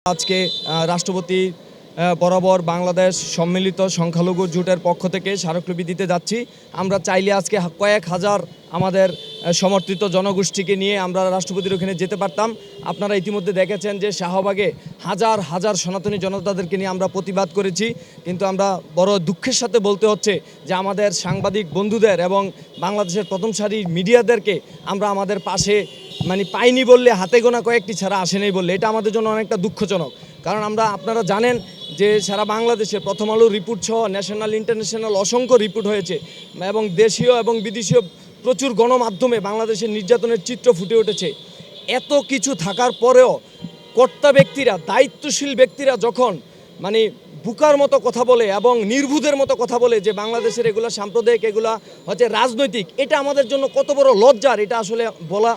আজকে রাষ্ট্রপতি বরাবর বাংলাদেশ সম্মিলিত সংখ্যালঘু জোটের পক্ষ থেকে স্মারকলিপি দিতে যাচ্ছি। আমরা চাইলে আজকে কয়েক হাজার আমাদের সমর্থিত জনগোষ্ঠীকে নিয়ে আমরা রাষ্ট্রপতির ওখানে যেতে পারতাম। আপনারা ইতিমধ্যে দেখেছেন যে শাহবাগে হাজার হাজার সনাতনী জনতাদেরকে নিয়ে আমরা প্রতিবাদ করেছি, কিন্তু আমরা বড় দুঃখের সাথে বলতে হচ্ছে যে আমাদের সাংবাদিক বন্ধুদের এবং বাংলাদেশের প্রথম সারির মিডিয়াদেরকে আমরা আমাদের পাশে পাইনি বললে হাতে গোনা কয়েকটি ছাড়া আসেনি বললে এটা আমাদের জন্য অনেকটা দুঃখজনক। কারণ আপনারা জানেন যে সারা বাংলাদেশে প্রথম আলো রিপোর্ট সহ ন্যাশনাল ইন্টারন্যাশনাল অসংখ্য রিপোর্ট হয়েছে এবং দেশীয় এবং বিদেশীয় প্রচুর গণমাধ্যমে বাংলাদেশের নির্যাতনের চিত্র ফুটে উঠেছে। এত কিছু থাকার পরেও কর্তা ব্যক্তিরা, দায়িত্বশীল ব্যক্তিরা যখন বুকার মতো কথা বলে এবং নির্বুধের মতো কথা বলে যে বাংলাদেশের এগুলো সাম্প্রদায়িক, এগুলা হচ্ছে রাজনৈতিক, এটা আমাদের জন্য কত বড় লজ্জার, এটা আসলে বলা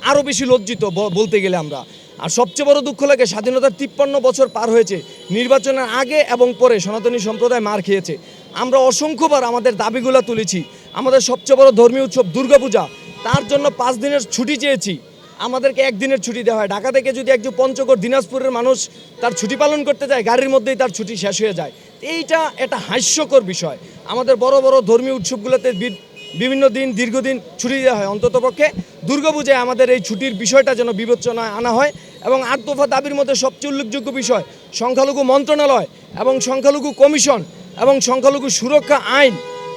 আরও বেশি লজ্জিত বলতে গেলে আমরা। আর সবচেয়ে বড় দুঃখ লাগে স্বাধীনতার 53 বছর পার হয়েছে, নির্বাচনের আগে এবং পরে সনাতনী সম্প্রদায় মার খেয়েছে। আমরা অসংখ্যবার আমাদের দাবিগুলো তুলেছি। আমাদের সবচেয়ে বড় ধর্মীয় উৎসব দুর্গাপূজা, তার জন্য 5 দিনের ছুটি চেয়েছি, আমাদেরকে 1 দিনের ছুটি দেওয়া হয়। ঢাকা থেকে যদি একজন পঞ্চগড় দিনাজপুরের মানুষ তার ছুটি পালন করতে যায়, গাড়ির মধ্যেই তার ছুটি শেষ হয়ে যায়। এইটা একটা হাস্যকর বিষয়। আমাদের বড় বড় ধর্মীয় উৎসবগুলোতে বিভিন্ন দিন দীর্ঘদিন ছুটি দেওয়া হয়, অন্ততপক্ষে দুর্গাপূজায় আমাদের এই ছুটির বিষয়টা যেন বিবেচনায় আনা হয়। এবং 8 দফা দাবির মধ্যে সবচেয়ে উল্লেখযোগ্য বিষয় সংখ্যালঘু মন্ত্রণালয় এবং সংখ্যালঘু কমিশন এবং সংখ্যালঘু সুরক্ষা আইন,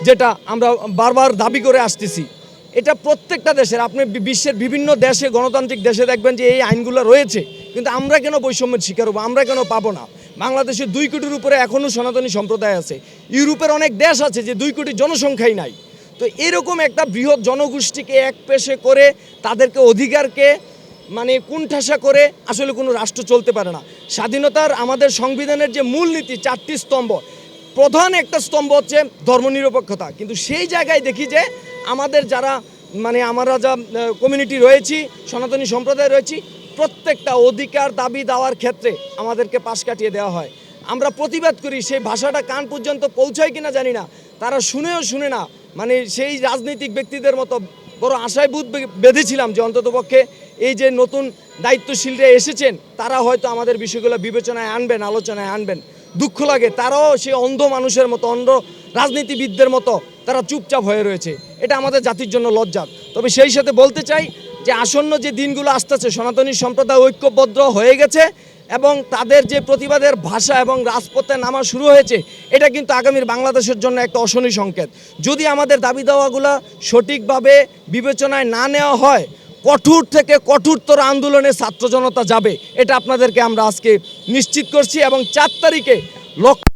যেটা আমরা বারবার দাবি করে আসতেছি। এটা প্রত্যেকটা দেশের, আপনি বিশ্বের বিভিন্ন দেশে, গণতান্ত্রিক দেশে দেখবেন যে এই আইনগুলো রয়েছে, কিন্তু আমরা কেন বৈষম্যের শিকার হবো, আমরা কেন পাবো না? বাংলাদেশে 2 কোটির উপরে এখনও সনাতনী সম্প্রদায় আছে। ইউরোপের অনেক দেশ আছে যে 2 কোটি জনসংখ্যাই নাই। তো এরকম একটা বৃহৎ জনগোষ্ঠীকে এক পেশে করে তাদেরকে অধিকারকে কুণ্ঠাসা করে আসলে কোনো রাষ্ট্র চলতে পারে না। স্বাধীনতার আমাদের সংবিধানের যে মূলনীতি 4টি স্তম্ভ, প্রধান একটা স্তম্ভ হচ্ছে ধর্মনিরপেক্ষতা, কিন্তু সেই জায়গায় দেখি যে আমাদের যারা আমরা যা কমিউনিটি রয়েছি, সনাতনী সম্প্রদায় রয়েছি, প্রত্যেকটা অধিকার দাবি দেওয়ার ক্ষেত্রে আমাদেরকে পাশ কাটিয়ে দেওয়া হয়। আমরা প্রতিবাদ করি, সেই ভাষাটা কান পর্যন্ত পৌঁছায় কিনা জানি না, তারা শুনেও শুনে না। সেই রাজনৈতিক ব্যক্তিদের মতো বড় আশায় বুধ বেঁধেছিলাম যে অন্ততপক্ষে এই যে নতুন দায়িত্বশীলরা এসেছেন, তারা হয়তো আমাদের বিষয়গুলো বিবেচনায় আনবেন, আলোচনায় আনবেন। দুঃখ লাগে তারাও সেই অন্ধ মানুষের মতো, অন্ধ রাজনীতিবিদদের মতো তারা চুপচাপ হয়ে রয়েছে। এটা আমাদের জাতির জন্য লজ্জার। তবে সেই সাথে বলতে চাই যে আসন্ন যে দিনগুলো আসতেছে, সনাতনী সম্প্রদায় ঐক্যবদ্ধ হয়ে গেছে এবং তাদের যে প্রতিবাদের ভাষা এবং রাজপথে নামা শুরু হয়েছে, এটা কিন্তু আগামীর বাংলাদেশের জন্য একটা অশনি সংকেত। যদি আমাদের দাবি দাওয়াগুলো সঠিকভাবে বিবেচনায় না নেওয়া হয়, কঠোর থেকে কঠোরতর আন্দোলনে ছাত্র জনতা যাবে, এটা আপনাদেরকে আমরা আজকে নিশ্চিত করছি। এবং 4 তারিখে লক্ষ্য